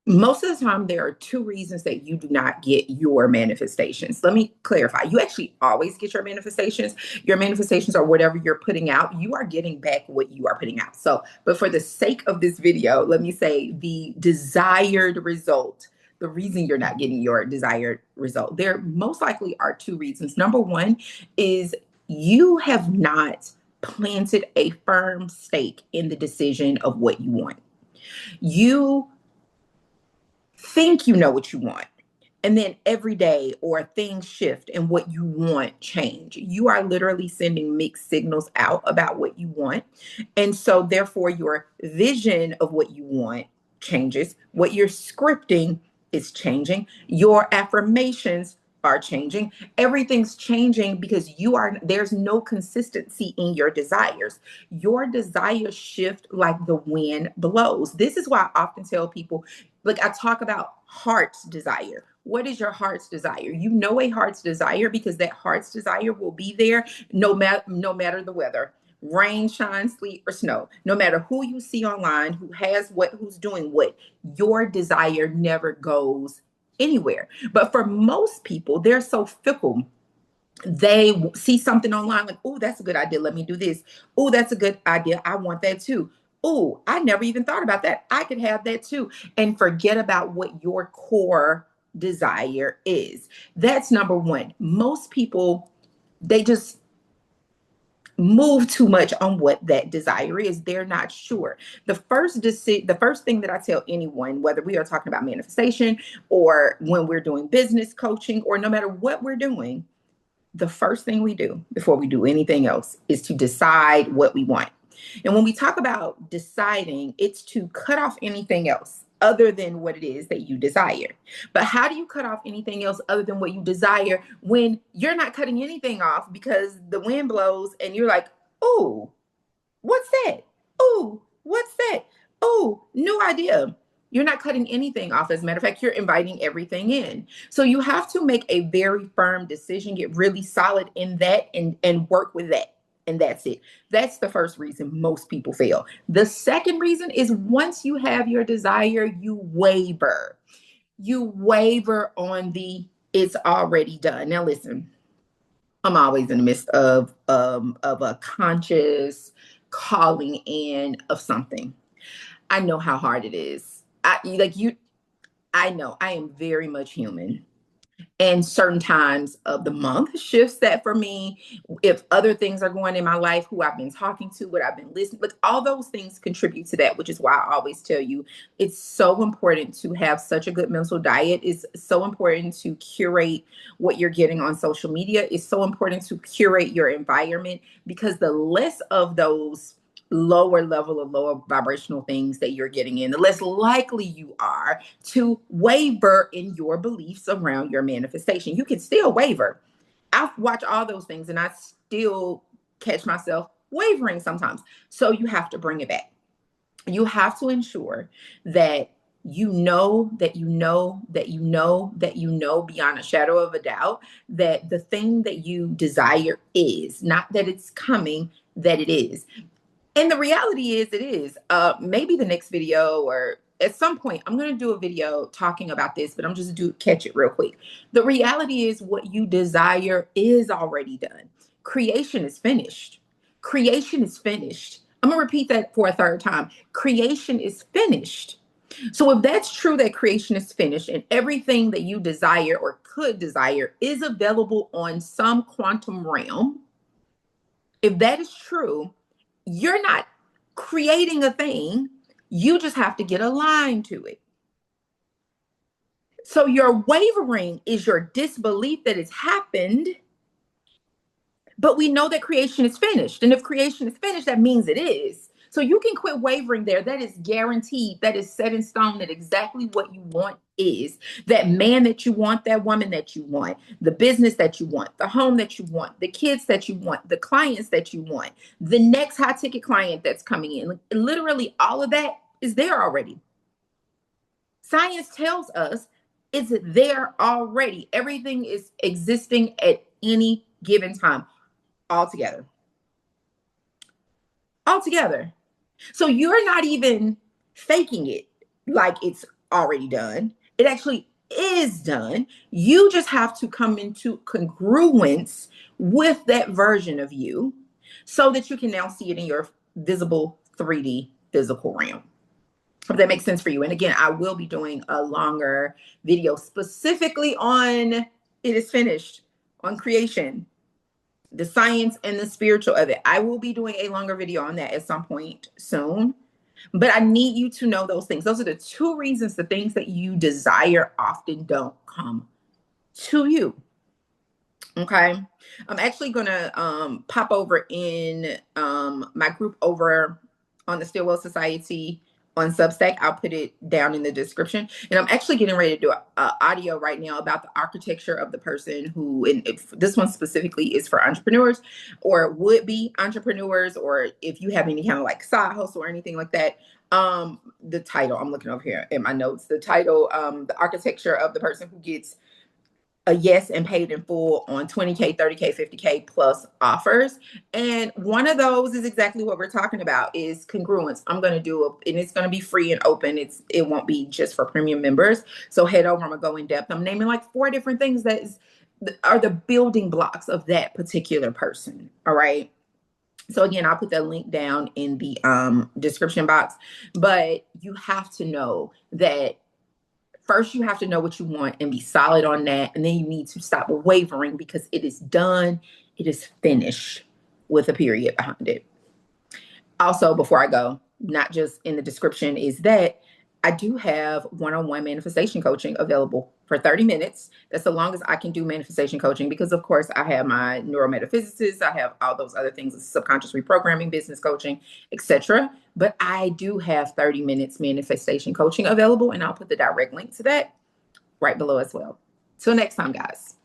Most of the time, there are two reasons that you do not get your manifestations. Let me clarify. You actually always get your manifestations. Your manifestations are whatever you're putting out. You are getting back what you are putting out. So, but for the sake of this video, let me say the desired result, the reason you're not getting your desired result, there most likely are two reasons. Number one is you have not planted a firm stake in the decision of what you want. You think you know what you want. And then every day or things shift and what you want change. You are literally sending mixed signals out about what you want. And so therefore your vision of what you want changes. What you're scripting is changing. Your affirmations are changing. Everything's changing because there's no consistency in your desires. Your desires shift like the wind blows. This is why I often tell people, like I talk about heart's desire. What is your heart's desire? You know a heart's desire because that heart's desire will be there no matter the weather. Rain, shine, sleet, or snow. No matter who you see online, who has what, who's doing what, your desire never goes anywhere. But for most people, they're so fickle. They see something online like, oh, that's a good idea. Let me do this. Oh, that's a good idea. I want that too. Oh, I never even thought about that. I could have that too. And forget about what your core desire is. That's number one. Most people, they just move too much on what that desire is. They're not sure. The first thing that I tell anyone, whether we are talking about manifestation or when we're doing business coaching or no matter what we're doing, the first thing we do before we do anything else is to decide what we want. And when we talk about deciding, it's to cut off anything else other than what it is that you desire. But how do you cut off anything else other than what you desire when you're not cutting anything off because the wind blows and you're like, oh, what's that? Oh, what's that? Oh, new idea. You're not cutting anything off. As a matter of fact, you're inviting everything in. So you have to make a very firm decision, get really solid in that and work with that. And that's it. That's the first reason most people fail. The second reason is once you have your desire, you waver. You waver on the it's already done. Now listen, I'm always in the midst of a conscious calling in of something. I know how hard it is. I know I am very much human. And certain times of the month shifts that for me. If other things are going in my life, who I've been talking to, what I've been listening, like all those things contribute to that, which is why I always tell you it's so important to have such a good mental diet. It's so important to curate what you're getting on social media. It's so important to curate your environment because the less of those lower level of lower vibrational things that you're getting in, the less likely you are to waver in your beliefs around your manifestation. You can still waver. I watch all those things and I still catch myself wavering sometimes. So you have to bring it back. You have to ensure that you know that you know that you know that you know beyond a shadow of a doubt that the thing that you desire is not that it's coming, that it is. And the reality is it is. Maybe the next video or at some point I'm going to do a video talking about this, but I'm just do catch it real quick. The reality is what you desire is already done. Creation is finished. Creation is finished. I'm going to repeat that for a third time. Creation is finished. So if that's true that creation is finished and everything that you desire or could desire is available on some quantum realm, if that is true, you're not creating a thing. You just have to get aligned to it. So your wavering is your disbelief that it's happened, but we know that creation is finished. And if creation is finished, that means it is. So you can quit wavering there. That is guaranteed. That is set in stone that exactly what you want is. That man that you want, that woman that you want, the business that you want, the home that you want, the kids that you want, the clients that you want, the next high ticket client that's coming in. Literally all of that is there already. Science tells us it's there already. Everything is existing at any given time altogether. Altogether. So you're not even faking it like it's already done. It actually is done. You just have to come into congruence with that version of you so that you can now see it in your visible 3D physical realm. If that makes sense for you. And again, I will be doing a longer video specifically on it is finished, on creation, the science and the spiritual of it. I will be doing a longer video on that at some point soon. But I need you to know those things. Those are the two reasons the things that you desire often don't come to you. Okay. I'm actually going to pop over in my group over on the Stillwell Society on Substack. I'll put it down in the description. And I'm actually getting ready to do an audio right now about the architecture of the person who, and if this one specifically is for entrepreneurs or would be entrepreneurs, or if you have any kind of like side hustle or anything like that. The title, I'm looking over here in my notes, the title, the architecture of the person who gets a yes and paid in full on 20K, 30K, 50K plus offers. And one of those is exactly what we're talking about is congruence. I'm going to do and it's going to be free and open. It won't be just for premium members. So head over, I'm going to go in depth. I'm naming like 4 different things that are the building blocks of that particular person. All right. So again, I'll put that link down in the description box, but you have to know that first, you have to know what you want and be solid on that. And then you need to stop wavering because it is done. It is finished with a period behind it. Also, before I go, not just in the description, is that I do have one-on-one manifestation coaching available for 30 minutes. That's the longest I can do manifestation coaching because, of course, I have my neurometaphysics, I have all those other things, subconscious reprogramming, business coaching, etc. But I do have 30 minutes manifestation coaching available, and I'll put the direct link to that right below as well. Till next time, guys.